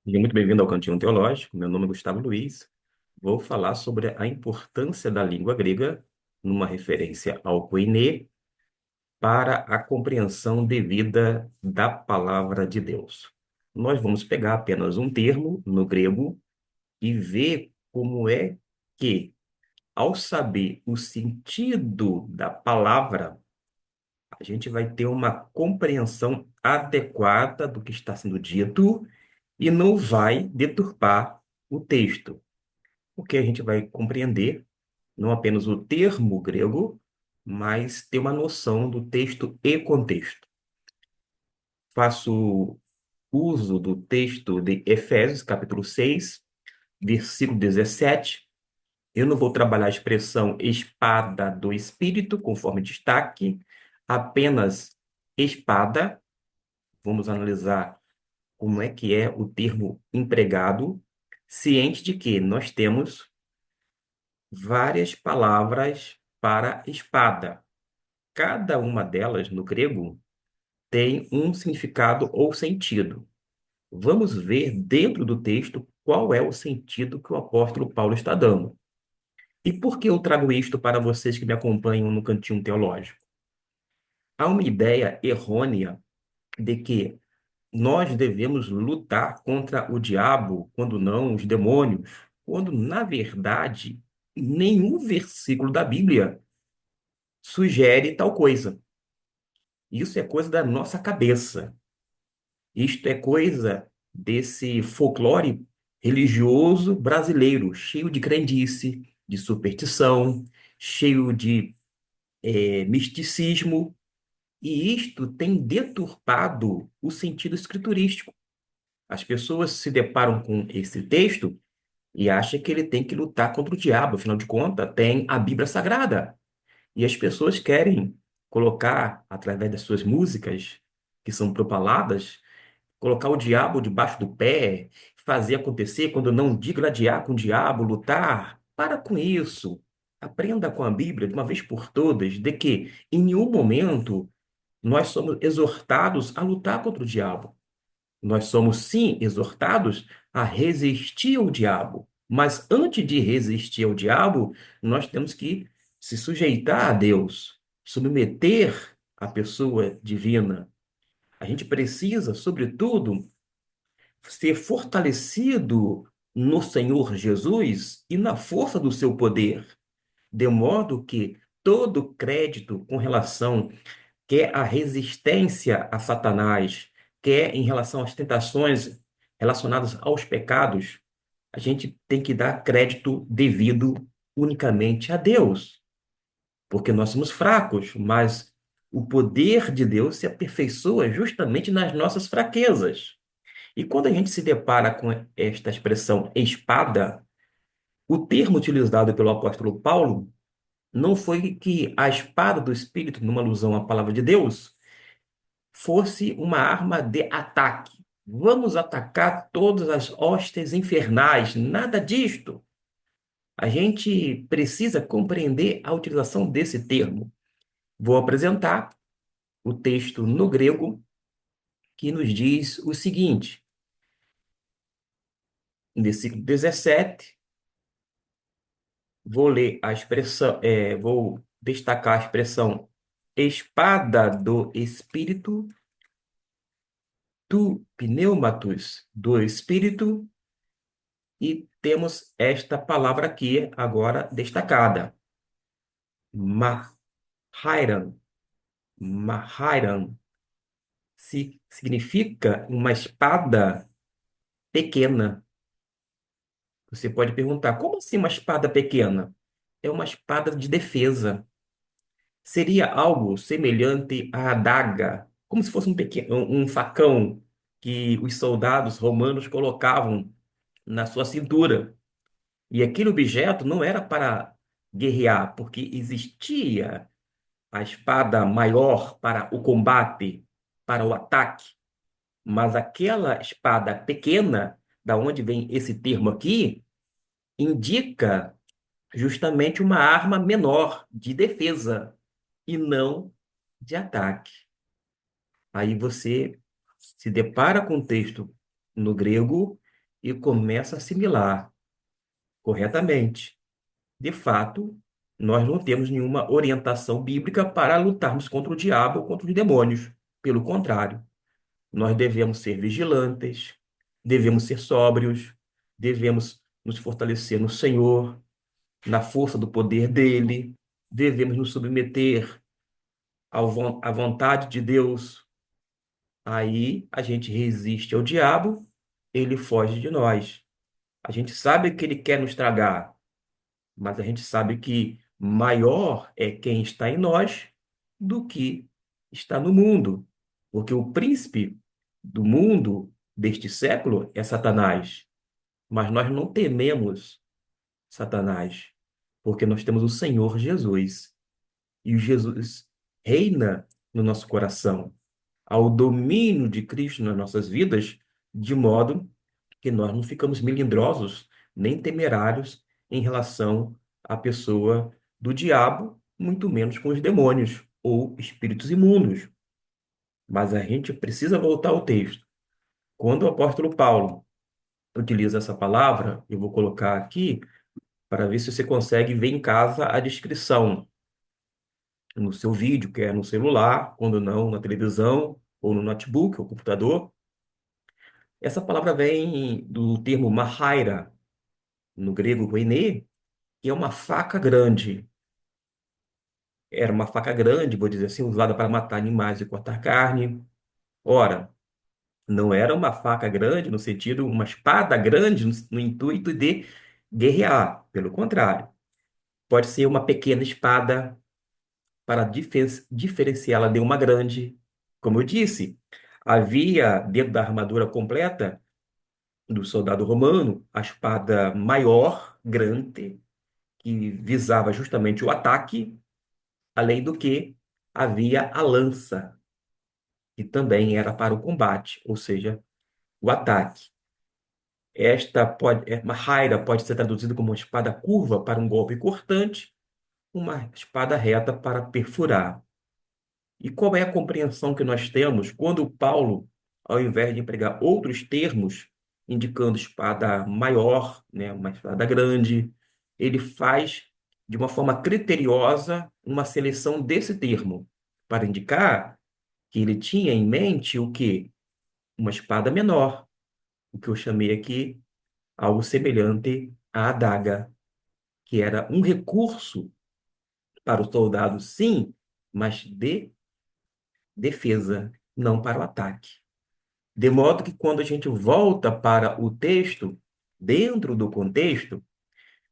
Seja muito bem-vindo ao Cantinho Teológico. Meu nome é Gustavo Luiz. Vou falar sobre a importância da língua grega, numa referência ao koiné, para a compreensão devida da palavra de Deus. Nós vamos pegar apenas um termo no grego e ver como é que, ao saber o sentido da palavra, a gente vai ter uma compreensão adequada do que está sendo dito e não vai deturpar o texto, porque a gente vai compreender não apenas o termo grego, mas ter uma noção do texto e contexto. Faço uso do texto de Efésios, capítulo 6, versículo 17. Eu não vou trabalhar a expressão espada do espírito, conforme destaque, apenas espada. Vamos analisar como é o termo empregado, ciente de que nós temos várias palavras para espada. Cada uma delas, no grego, tem um significado ou sentido. Vamos ver dentro do texto qual é o sentido que o apóstolo Paulo está dando. E por que eu trago isto para vocês que me acompanham no Cantinho Teológico? Há uma ideia errônea de que nós devemos lutar contra o diabo, quando não os demônios, quando, na verdade, nenhum versículo da Bíblia sugere tal coisa. Isso é coisa da nossa cabeça. Isto é coisa desse folclore religioso brasileiro, cheio de crendice, de superstição, cheio de misticismo, e isto tem deturpado o sentido escriturístico. As pessoas se deparam com esse texto e acham que ele tem que lutar contra o diabo, afinal de contas, tem a Bíblia Sagrada. E as pessoas querem colocar, através das suas músicas, que são propaladas, colocar o diabo debaixo do pé, fazer acontecer quando não digladiar com o diabo, lutar. Para com isso. Aprenda com a Bíblia, de uma vez por todas, de que em nenhum momento nós somos exortados a lutar contra o diabo. Nós somos, sim, exortados a resistir ao diabo. Mas antes de resistir ao diabo, nós temos que se sujeitar a Deus, submeter a pessoa divina. A gente precisa, sobretudo, ser fortalecido no Senhor Jesus e na força do seu poder, de modo que todo crédito com relação quer a resistência a Satanás, quer em relação às tentações relacionadas aos pecados, a gente tem que dar crédito devido unicamente a Deus, porque nós somos fracos, mas o poder de Deus se aperfeiçoa justamente nas nossas fraquezas. E quando a gente se depara com esta expressão espada, o termo utilizado pelo apóstolo Paulo não foi que a espada do Espírito, numa alusão à palavra de Deus, fosse uma arma de ataque. Vamos atacar todas as hostes infernais. Nada disto. A gente precisa compreender a utilização desse termo. Vou apresentar o texto no grego que nos diz o seguinte, no versículo 17, vou ler a expressão, vou destacar a expressão espada do Espírito, tu pneumatus do Espírito. E temos esta palavra aqui agora destacada. Mahairan. Mahairan significa uma espada pequena. Você pode perguntar, como assim uma espada pequena? É uma espada de defesa. Seria algo semelhante à adaga, como se fosse um facão que os soldados romanos colocavam na sua cintura. E aquele objeto não era para guerrear, porque existia a espada maior para o combate, para o ataque. Mas aquela espada pequena, da onde vem esse termo aqui, indica justamente uma arma menor de defesa e não de ataque. Aí você se depara com o texto no grego e começa a assimilar corretamente. De fato, nós não temos nenhuma orientação bíblica para lutarmos contra o diabo ou contra os demônios. Pelo contrário, nós devemos ser vigilantes, devemos ser sóbrios, devemos nos fortalecer no Senhor, na força do poder dele, devemos nos submeter à vontade de Deus. Aí a gente resiste ao diabo, ele foge de nós. A gente sabe que ele quer nos tragar, mas a gente sabe que maior é quem está em nós do que está no mundo. Porque o príncipe do mundo deste século é Satanás. Mas nós não tememos Satanás, porque nós temos o Senhor Jesus. E o Jesus reina no nosso coração, ao domínio de Cristo nas nossas vidas, de modo que nós não ficamos melindrosos nem temerários em relação à pessoa do diabo, muito menos com os demônios ou espíritos imundos. Mas a gente precisa voltar ao texto. Quando o apóstolo Paulo utiliza essa palavra, eu vou colocar aqui para ver se você consegue ver em casa a descrição no seu vídeo, quer no celular, quando não na televisão, ou no notebook, ou computador. Essa palavra vem do termo mahaira, no grego koiné, que é uma faca grande. Era uma faca grande, vou dizer assim, usada para matar animais e cortar carne. Ora, não era uma faca grande no sentido, uma espada grande no intuito de guerrear. Pelo contrário, pode ser uma pequena espada para diferenciá-la de uma grande. Como eu disse, havia dentro da armadura completa do soldado romano a espada maior, grande, que visava justamente o ataque, além do que havia a lança, que também era para o combate, ou seja, o ataque. Uma raira pode ser traduzida como uma espada curva para um golpe cortante, uma espada reta para perfurar. E qual é a compreensão que nós temos quando Paulo, ao invés de empregar outros termos, indicando espada maior, né, uma espada grande, ele faz de uma forma criteriosa uma seleção desse termo, para indicar que ele tinha em mente o quê? Uma espada menor, o que eu chamei aqui algo semelhante à adaga, que era um recurso para o soldado, sim, mas de defesa, não para o ataque. De modo que quando a gente volta para o texto, dentro do contexto,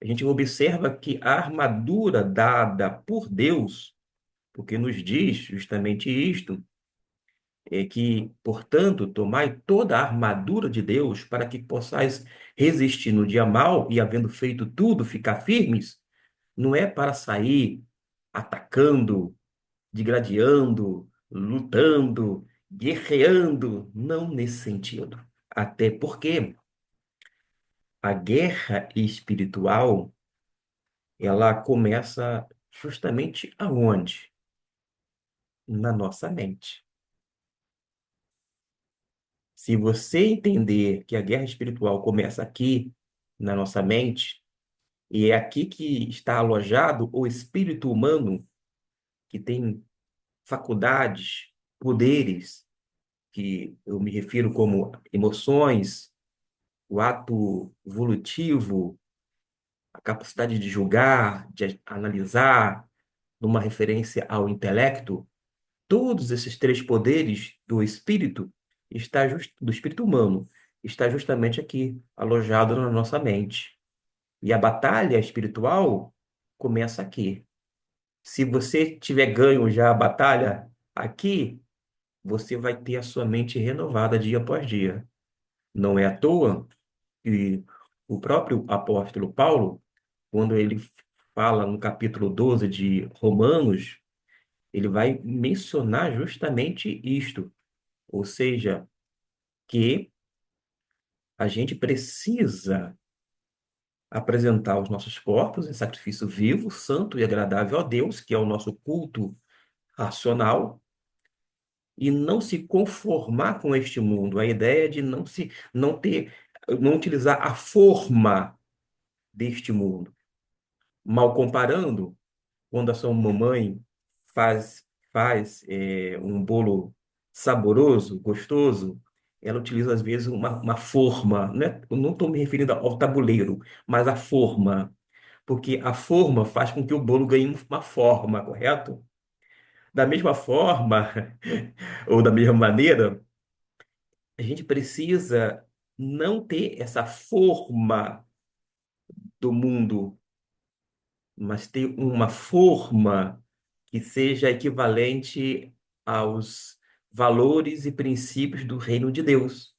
a gente observa que a armadura dada por Deus, porque nos diz justamente isto, é que, portanto, tomai toda a armadura de Deus para que possais resistir no dia mal e, havendo feito tudo, ficar firmes, não é para sair atacando, digladiando, lutando, guerreando, não nesse sentido. Até porque a guerra espiritual, ela começa justamente aonde? Na nossa mente. Se você entender que a guerra espiritual começa aqui, na nossa mente, e é aqui que está alojado o espírito humano, que tem faculdades, poderes, que eu me refiro como emoções, o ato volutivo, a capacidade de julgar, de analisar, numa referência ao intelecto, todos esses três poderes do espírito do espírito humano está justamente aqui, alojado na nossa mente. E a batalha espiritual começa aqui. Se você tiver ganho já a batalha aqui, você vai ter a sua mente renovada dia após dia. Não é à toa que o próprio apóstolo Paulo, quando ele fala no capítulo 12 de Romanos, ele vai mencionar justamente isto, ou seja, que a gente precisa apresentar os nossos corpos em sacrifício vivo, santo e agradável a Deus, que é o nosso culto racional, e não se conformar com este mundo. A ideia de não ter não utilizar a forma deste mundo. Mal comparando, quando a sua mamãe faz, faz um bolo saboroso, gostoso, ela utiliza às vezes uma forma, né? Eu não estou me referindo ao tabuleiro, mas a forma, porque a forma faz com que o bolo ganhe uma forma, correto? Da mesma forma, ou da mesma maneira, a gente precisa não ter essa forma do mundo, mas ter uma forma que seja equivalente aos valores e princípios do reino de Deus.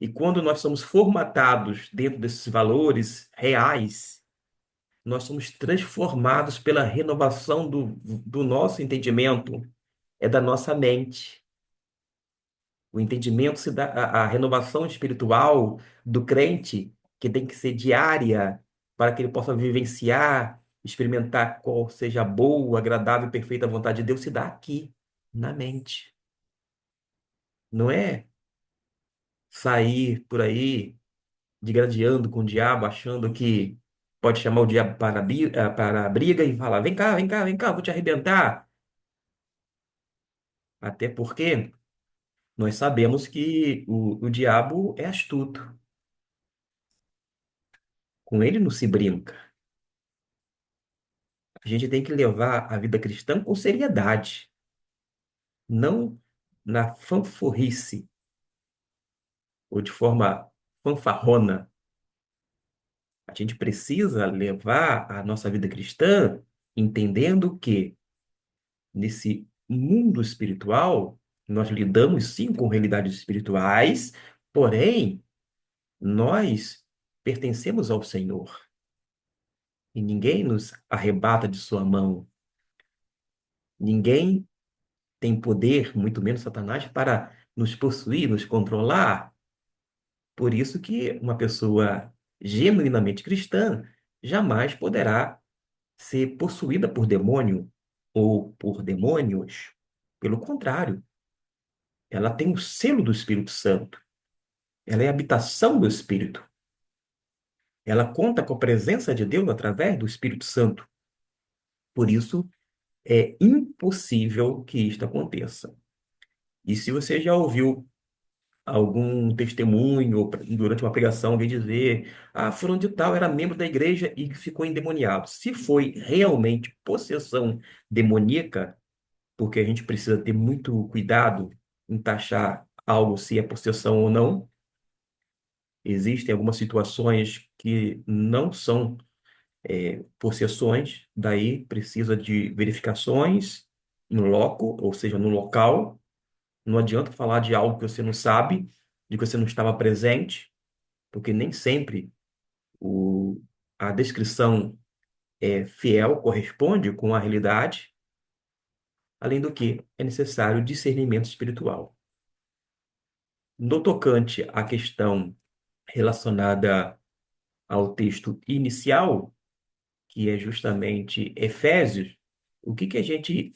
E quando nós somos formatados dentro desses valores reais, nós somos transformados pela renovação do nosso entendimento, é da nossa mente. O entendimento se dá, a renovação espiritual do crente, que tem que ser diária, para que ele possa vivenciar, experimentar qual seja a boa, agradável e perfeita vontade de Deus, se dá aqui, na mente. Não é sair por aí, digradeando com o diabo, achando que pode chamar o diabo para a briga e falar: vem cá, vem cá, vem cá, vou te arrebentar. Até porque nós sabemos que o diabo é astuto. Com ele não se brinca. A gente tem que levar a vida cristã com seriedade, não na fanforrice ou de forma fanfarrona. A gente precisa levar a nossa vida cristã entendendo que nesse mundo espiritual nós lidamos sim com realidades espirituais, porém nós pertencemos ao Senhor e ninguém nos arrebata de sua mão. Ninguém tem poder, muito menos Satanás, para nos possuir, nos controlar. Por isso que uma pessoa genuinamente cristã jamais poderá ser possuída por demônio ou por demônios. Pelo contrário, ela tem o selo do Espírito Santo. Ela é a habitação do Espírito. Ela conta com a presença de Deus através do Espírito Santo. Por isso, é impossível que isto aconteça. E se você já ouviu algum testemunho ou durante uma pregação alguém dizer, ah, fulano de tal era membro da igreja e ficou endemoniado. Se foi realmente possessão demoníaca, porque a gente precisa ter muito cuidado em taxar algo se é possessão ou não. Existem algumas situações que não são possessões, daí precisa de verificações em loco, ou seja, no local. Não adianta falar de algo que você não sabe, de que você não estava presente, porque nem sempre o, a descrição é fiel, corresponde com a realidade, além do que é necessário discernimento espiritual. No tocante à questão relacionada ao texto inicial, que é justamente Efésios, o que que a gente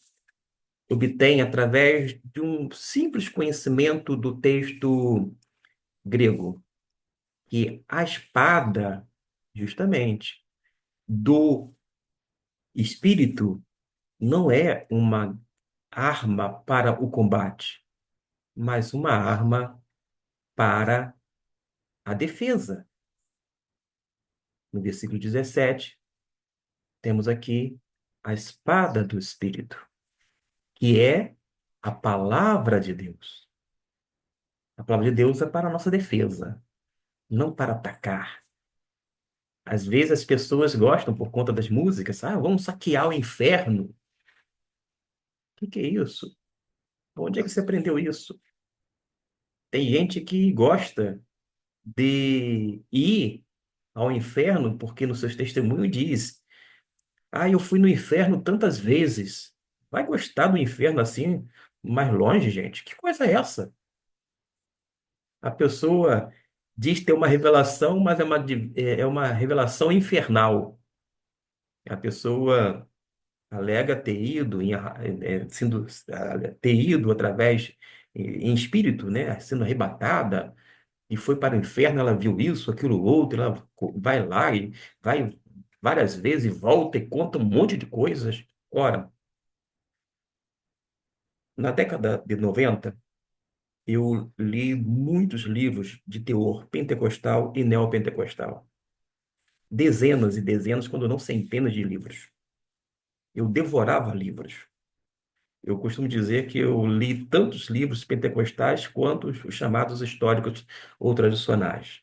obtém através de um simples conhecimento do texto grego? Que a espada, justamente, do espírito não é uma arma para o combate, mas uma arma para a defesa. No versículo 17, temos aqui a espada do espírito, que é a palavra de Deus. A palavra de Deus é para a nossa defesa, não para atacar. Às vezes as pessoas gostam por conta das músicas, ah, vamos saquear o inferno. O que é isso? Onde é que você aprendeu isso? Tem gente que gosta de ir ao inferno porque nos seus testemunhos diz: ah, eu fui no inferno tantas vezes. Vai gostar do inferno assim, mais longe, gente? Que coisa é essa? A pessoa diz ter uma revelação, mas é uma revelação infernal. A pessoa alega ter ido, ter ido através, em espírito, né, sendo arrebatada, e foi para o inferno, ela viu isso, aquilo, outro, ela vai lá e vai várias vezes e volta e conta um monte de coisas. Ora, na década de 90, eu li muitos livros de teor pentecostal e neopentecostal. Dezenas e dezenas, quando não centenas de livros. Eu devorava livros. Eu costumo dizer que eu li tantos livros pentecostais quanto os chamados históricos ou tradicionais.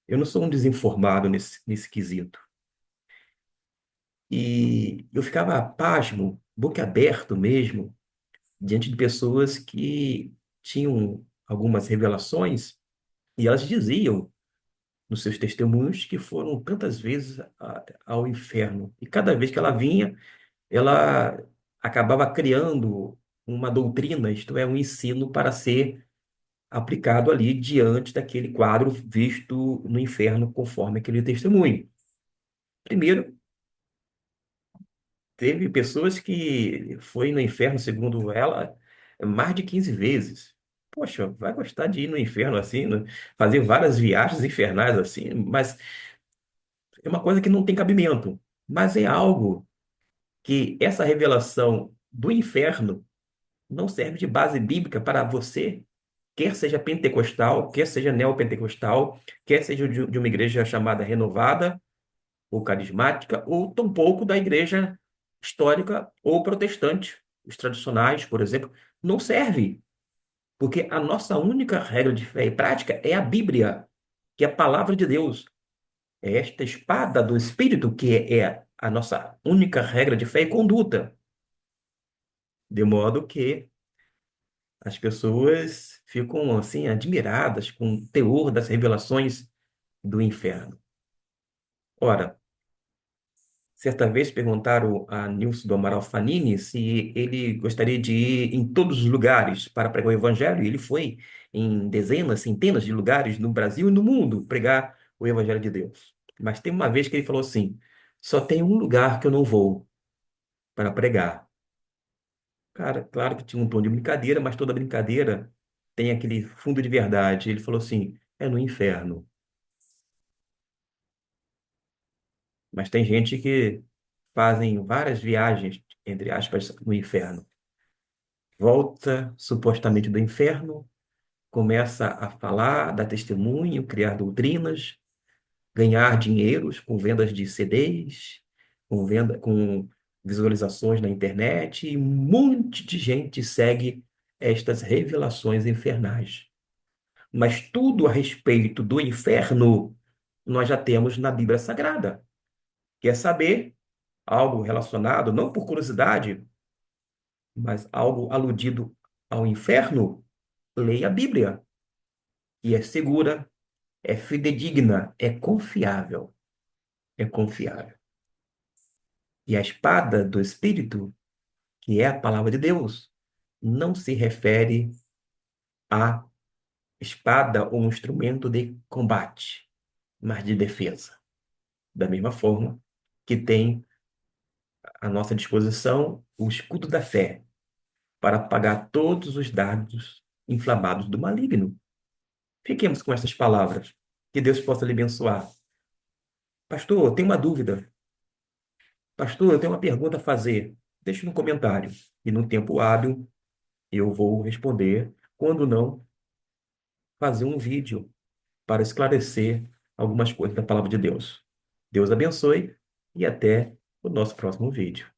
Eu não sou um desinformado nesse quesito. E eu ficava pasmo, boquiaberto mesmo, diante de pessoas que tinham algumas revelações e elas diziam nos seus testemunhos que foram tantas vezes ao inferno. E cada vez que ela vinha, ela acabava criando uma doutrina, isto é, um ensino para ser aplicado ali diante daquele quadro visto no inferno, conforme aquele testemunho. Primeiro, teve pessoas que foi no inferno, segundo ela, mais de 15 vezes. Poxa, vai gostar de ir no inferno assim, né? Fazer várias viagens infernais assim, mas é uma coisa que não tem cabimento. Mas é algo que essa revelação do inferno não serve de base bíblica para você, quer seja pentecostal, quer seja neopentecostal, quer seja de uma igreja chamada renovada ou carismática, ou tampouco da igreja histórica ou protestante. Os tradicionais, por exemplo, não serve, porque a nossa única regra de fé e prática é a Bíblia, que é a palavra de Deus. É esta espada do Espírito que é a nossa única regra de fé e conduta. De modo que as pessoas ficam assim admiradas com o teor das revelações do inferno. Ora, certa vez perguntaram a Nilson do Amaral Fanini se ele gostaria de ir em todos os lugares para pregar o evangelho, e ele foi em dezenas, centenas de lugares no Brasil e no mundo pregar o evangelho de Deus. Mas tem uma vez que ele falou assim: só tem um lugar que eu não vou para pregar. Cara, claro que tinha um tom de brincadeira, mas toda brincadeira tem aquele fundo de verdade. Ele falou assim: é no inferno. Mas tem gente que fazem várias viagens, entre aspas, no inferno. Volta supostamente do inferno, começa a falar, dar testemunho, criar doutrinas, ganhar dinheiros com vendas de CDs, com visualizações na internet, e um monte de gente segue estas revelações infernais. Mas tudo a respeito do inferno nós já temos na Bíblia Sagrada. Quer saber algo relacionado, não por curiosidade, mas algo aludido ao inferno? Leia a Bíblia, que é segura, é fidedigna, é confiável. É confiável. E a espada do Espírito, que é a palavra de Deus, não se refere à espada ou um instrumento de combate, mas de defesa. Da mesma forma que tem à nossa disposição o escudo da fé para apagar todos os dardos inflamados do maligno. Fiquemos com essas palavras. Que Deus possa lhe abençoar. Pastor, eu tenho uma dúvida. Pastor, eu tenho uma pergunta a fazer. Deixe no comentário. E no tempo hábil eu vou responder. Quando não, fazer um vídeo para esclarecer algumas coisas da palavra de Deus. Deus abençoe e até o nosso próximo vídeo.